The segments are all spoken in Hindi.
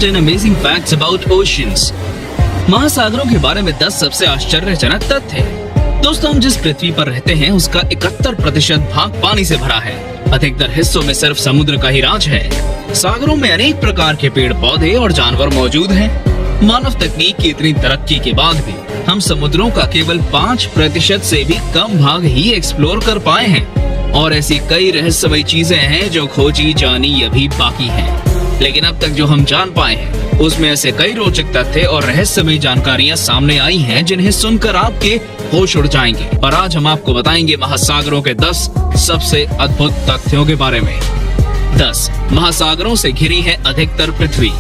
10 amazing facts about oceans। महासागरों के बारे में 10 सबसे आश्चर्यजनक तथ्य। दोस्तों, हम जिस पृथ्वी पर रहते हैं उसका 71% भाग पानी से भरा है। अधिकतर हिस्सों में सिर्फ समुद्र का ही राज है। सागरों में अनेक प्रकार के पेड़ पौधे और जानवर मौजूद हैं। मानव तकनीक की इतनी तरक्की के बाद भी हम समुद्रों का केवल 5% से भी कम भाग ही एक्सप्लोर कर पाए हैं और ऐसी कई रहस्यमयी चीजें हैं जो खोजी जानी अभी बाकी हैं। लेकिन अब तक जो हम जान पाए हैं उसमें ऐसे कई रोचक तथ्य और रहस्यमयी जानकारियां सामने आई हैं जिन्हें सुनकर आपके होश उड़ जाएंगे। और आज हम आपको बताएंगे महासागरों के 10 सबसे अद्भुत तथ्यों के बारे में। 10 महासागरों से घिरी है अधिकतर पृथ्वी।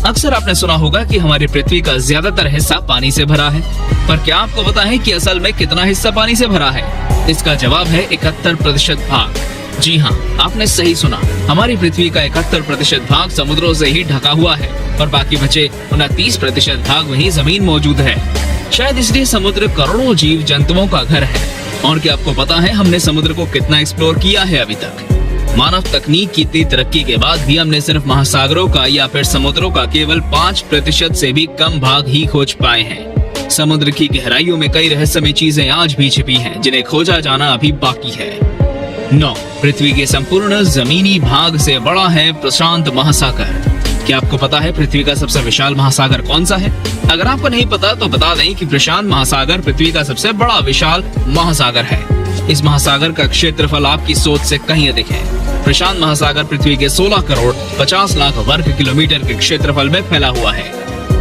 अक्सर आपने सुना होगा कि हमारी पृथ्वी का ज्यादातर हिस्सा पानी से भरा है, पर क्या आपको पता है कि असल में कितना हिस्सा पानी से भरा है? इसका जवाब है 71% भाग। जी हाँ, आपने सही सुना। हमारी पृथ्वी का 71% भाग समुद्रों से ही ढका हुआ है और बाकी बचे 29% भाग वहीं जमीन मौजूद है। शायद इसलिए समुद्र करोड़ों जीव जंतुओं का घर है। और क्या आपको पता है हमने समुद्र को कितना एक्सप्लोर किया है अभी तक? मानव तकनीक की इतनी तरक्की के बाद भी हमने सिर्फ महासागरों का या फिर समुद्रों का केवल 5% से भी कम भाग ही खोज पाए हैं। समुद्र की गहराइयों में कई रहस्यमय चीजें आज भी छिपी हैं जिन्हें खोजा जाना अभी बाकी है। 9 पृथ्वी के संपूर्ण जमीनी भाग से बड़ा है प्रशांत महासागर। क्या आपको पता है पृथ्वी का सबसे विशाल महासागर कौन सा है? अगर आपको नहीं पता तो बता दें कि प्रशांत महासागर पृथ्वी का सबसे बड़ा विशाल महासागर है। इस महासागर का क्षेत्रफल आपकी सोच से कहीं अधिक है। प्रशांत महासागर पृथ्वी के 16 करोड़ 50 लाख वर्ग किलोमीटर के क्षेत्रफल में फैला हुआ है।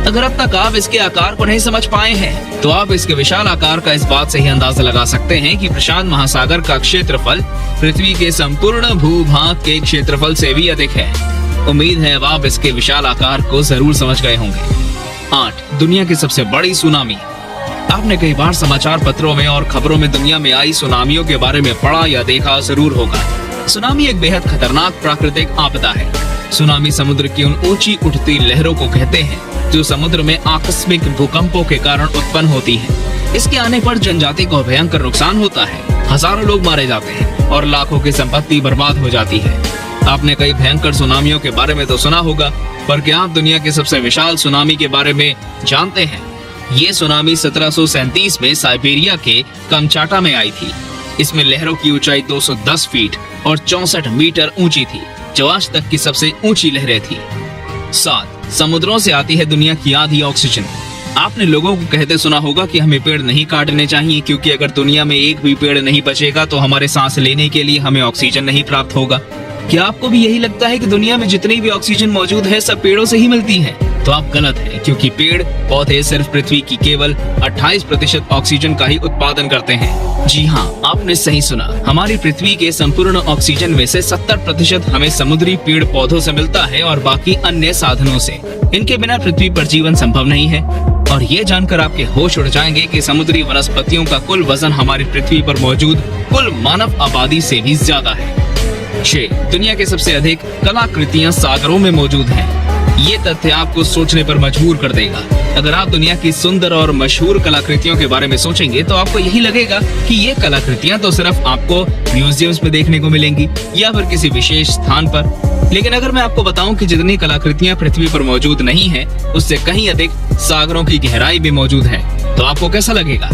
अगर अब तक आप इसके आकार को नहीं समझ पाए हैं, तो आप इसके विशाल आकार का इस बात से ही अंदाजा लगा सकते हैं कि प्रशांत महासागर का क्षेत्रफल पृथ्वी के संपूर्ण भूभाग के क्षेत्रफल से भी अधिक है। उम्मीद है अब आप इसके विशाल आकार को जरूर समझ गए होंगे। 8 दुनिया की सबसे बड़ी सुनामी। आपने कई बार समाचार पत्रों में और खबरों में दुनिया में आई सुनामियों के बारे में पढ़ा या देखा जरूर होगा। सुनामी एक बेहद खतरनाक प्राकृतिक आपदा है। सुनामी समुद्र की उन ऊंची उठती लहरों को कहते हैं जो समुद्र में आकस्मिक भूकंपों के कारण उत्पन्न होती हैं। इसके आने पर जनजाति को भयंकर नुकसान होता है। हजारों लोग मारे जाते हैं और लाखों की संपत्ति बर्बाद हो जाती है। आपने कई भयंकर सुनामियों के बारे में तो सुना होगा, पर क्या आप दुनिया के सबसे विशाल सुनामी के बारे में जानते हैं? ये सुनामी 1737 में साइबेरिया के कमचाटा में आई थी। इसमें लहरों की ऊंचाई 210 फीट और 64 मीटर ऊंची थी, जो आज तक की सबसे ऊंची लहरें थी। 7 समुद्रों से आती है दुनिया की आधी ऑक्सीजन। आपने लोगों को कहते सुना होगा कि हमें पेड़ नहीं काटने चाहिए, क्योंकि अगर दुनिया में एक भी पेड़ नहीं बचेगा तो हमारे सांस लेने के लिए हमें ऑक्सीजन नहीं प्राप्त होगा। क्या आपको भी यही लगता है कि दुनिया में जितनी भी ऑक्सीजन मौजूद है सब पेड़ों से ही मिलती है? तो आप गलत हैं, क्योंकि पेड़ पौधे सिर्फ पृथ्वी की केवल 28% ऑक्सीजन का ही उत्पादन करते हैं। जी हाँ, आपने सही सुना। हमारी पृथ्वी के संपूर्ण ऑक्सीजन में से 70% हमें समुद्री पेड़ पौधों से मिलता है और बाकी अन्य साधनों से। इनके बिना पृथ्वी पर जीवन संभव नहीं है। और ये जानकर आपके होश उड़ जाएंगे कि समुद्री वनस्पतियों का कुल वजन हमारी पृथ्वी पर मौजूद कुल मानव आबादी से भी ज्यादा है। 6 दुनिया के सबसे अधिक कलाकृतियां सागरों में मौजूद हैं। ये तथ्य आपको सोचने पर मजबूर कर देगा। अगर आप दुनिया की सुंदर और मशहूर कलाकृतियों के बारे में सोचेंगे तो आपको यही लगेगा कि ये कलाकृतियां तो सिर्फ आपको म्यूजियम्स में देखने को मिलेंगी या फिर किसी विशेष स्थान पर। लेकिन अगर मैं आपको बताऊं कि जितनी कलाकृतियां पृथ्वी पर मौजूद नहीं है, उससे कहीं अधिक सागरों की गहराई में मौजूद है, तो आपको कैसा लगेगा?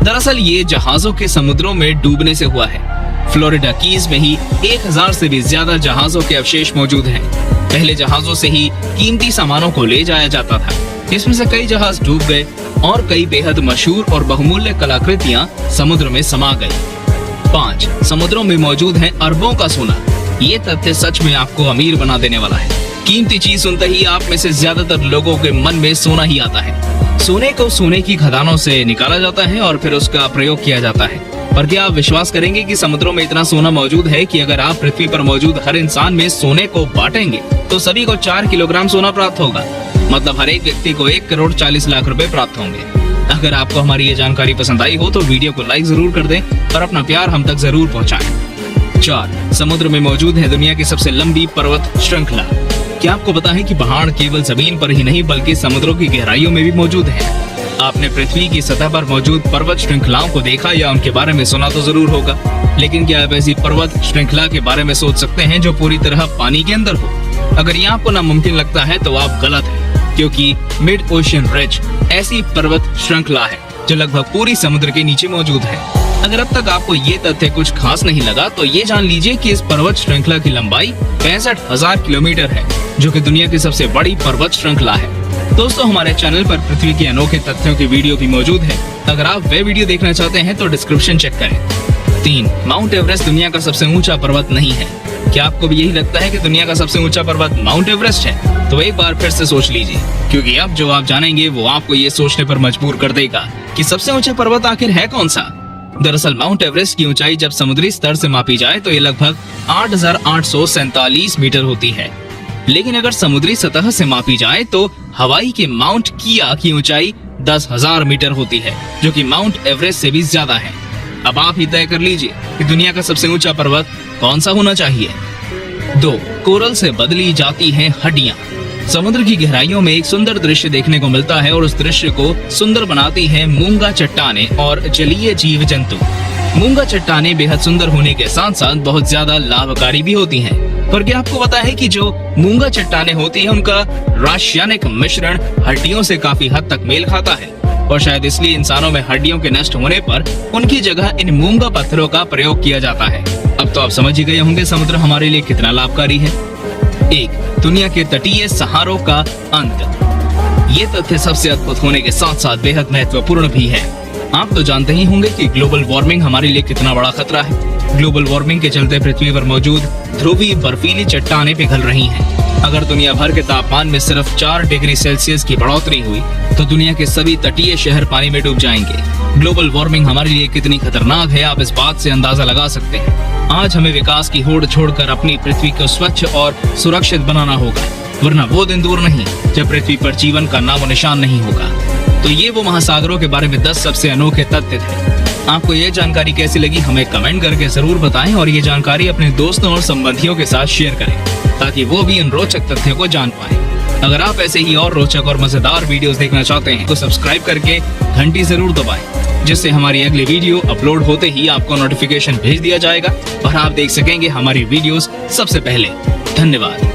दरअसल ये जहाजों के समुद्रों में डूबने से हुआ है। फ्लोरिडा कीज में ही 1000 से भी ज्यादा जहाजों के अवशेष मौजूद हैं। पहले जहाजों से ही कीमती सामानों को ले जाया जाता था। इसमें से कई जहाज डूब गए और कई बेहद मशहूर और बहुमूल्य कलाकृतियां समुद्र में समा गई। 5 समुद्रों में मौजूद है अरबों का सोना। ये तथ्य सच में आपको अमीर बना देने वाला है। कीमती चीज सुनते ही आप में से ज्यादातर लोगों के मन में सोना ही आता है। सोने को सोने की खदानों से निकाला जाता है और फिर उसका प्रयोग किया जाता है। पर क्या आप विश्वास करेंगे कि समुद्रों में इतना सोना मौजूद है कि अगर आप पृथ्वी पर मौजूद हर इंसान में सोने को बांटेंगे तो सभी को 4 किलोग्राम सोना प्राप्त होगा। मतलब हर एक व्यक्ति को 1 करोड़ 40 लाख रुपए प्राप्त होंगे। अगर आपको हमारी ये जानकारी पसंद आई हो तो वीडियो को लाइक जरूर कर दें और अपना प्यार हम तक जरूर पहुंचाएं। 4 समुद्र में मौजूद है दुनिया की सबसे लंबी पर्वत श्रृंखला। क्या आपको पता है कि पहाड़ केवल जमीन पर ही नहीं बल्कि समुद्रों की गहराइयों में भी मौजूद है? आपने पृथ्वी की सतह पर मौजूद पर्वत श्रृंखलाओं को देखा या उनके बारे में सुना तो जरूर होगा, लेकिन क्या आप ऐसी पर्वत श्रृंखला के बारे में सोच सकते हैं जो पूरी तरह पानी के अंदर हो? अगर ये आपको नामुमकिन लगता है तो आप गलत हैं, क्योंकि मिड ओशन रिज ऐसी पर्वत श्रृंखला है जो लगभग पूरी समुद्र के नीचे मौजूद है। अगर अब तक आपको ये तथ्य कुछ खास नहीं लगा तो ये जान लीजिए कि इस पर्वत श्रृंखला की लंबाई 65,000 किलोमीटर है, जो कि दुनिया की सबसे बड़ी पर्वत श्रृंखला है। दोस्तों, हमारे चैनल पर पृथ्वी के अनोखे तथ्यों की वीडियो भी मौजूद है। अगर आप वे वीडियो देखना चाहते हैं तो डिस्क्रिप्शन चेक करें। 3. माउंट एवरेस्ट दुनिया का सबसे ऊंचा पर्वत नहीं है। क्या आपको भी यही लगता है कि दुनिया का सबसे ऊंचा पर्वत माउंट एवरेस्ट है? तो एक बार फिर से सोच लीजिए, क्योंकि अब जो आप जानेंगे वो आपको ये सोचने पर मजबूर कर देगा कि सबसे ऊंचा पर्वत आखिर है कौन सा। दरअसल माउंट एवरेस्ट की ऊंचाई जब समुद्री स्तर से मापी जाए तो ये लगभग 8,847 मीटर होती है, लेकिन अगर समुद्री सतह से मापी जाए तो हवाई के माउंट किया की ऊंचाई 10,000 मीटर होती है, जो कि माउंट एवरेस्ट से भी ज्यादा है। अब आप ही तय कर लीजिए कि दुनिया का सबसे ऊंचा पर्वत कौन सा होना चाहिए। 2. कोरल से बदली जाती हैं हड्डियां। समुद्र की गहराइयों में एक सुंदर दृश्य देखने को मिलता है और उस दृश्य को सुंदर बनाती है मूंगा चट्टानें और जलीय जीव जंतु। मूंगा चट्टानें बेहद सुंदर होने के साथ साथ बहुत ज्यादा लाभकारी भी होती हैं। पर क्या आपको पता है कि जो मूंगा चट्टानें होती हैं उनका रासायनिक मिश्रण हड्डियों से काफी हद तक मेल खाता है, और शायद इसलिए इंसानों में हड्डियों के नष्ट होने पर उनकी जगह इन मूंगा पत्थरों का प्रयोग किया जाता है। अब तो आप समझ ही गए होंगे समुद्र हमारे लिए कितना लाभकारी है। 1. दुनिया के तटीय सहारों का अंत। ये तथ्य सबसे अद्भुत होने के साथ साथ बेहद महत्वपूर्ण भी है। आप तो जानते ही होंगे कि ग्लोबल वार्मिंग हमारे लिए कितना बड़ा खतरा है। ग्लोबल वार्मिंग के चलते पृथ्वी पर मौजूद ध्रुवीय बर्फीली चट्टानें पिघल रही हैं। अगर दुनिया भर के तापमान में सिर्फ 4 डिग्री सेल्सियस की बढ़ोतरी हुई तो दुनिया के सभी तटीय शहर पानी में डूब जाएंगे। ग्लोबल वार्मिंग हमारे लिए कितनी खतरनाक है आप इस बात से अंदाजा लगा सकते हैं। आज हमें विकास की होड़ छोड़कर अपनी पृथ्वी को स्वच्छ और सुरक्षित बनाना होगा, वरना वो दिन दूर नहीं जब पृथ्वी पर जीवन का नामो निशान नहीं होगा। तो ये वो महासागरों के बारे में 10 सबसे अनोखे तथ्य थे। आपको ये जानकारी कैसी लगी हमें कमेंट करके जरूर बताएं और ये जानकारी अपने दोस्तों और संबंधियों के साथ शेयर करें, ताकि वो भी इन रोचक तथ्यों को जान पाएं। अगर आप ऐसे ही और रोचक और मजेदार वीडियोस देखना चाहते हैं तो सब्सक्राइब करके घंटी जरूर दबाएं, जिससे हमारी अगली वीडियो अपलोड होते ही आपको नोटिफिकेशन भेज दिया जाएगा और आप देख सकेंगे हमारी वीडियोस सबसे पहले। धन्यवाद।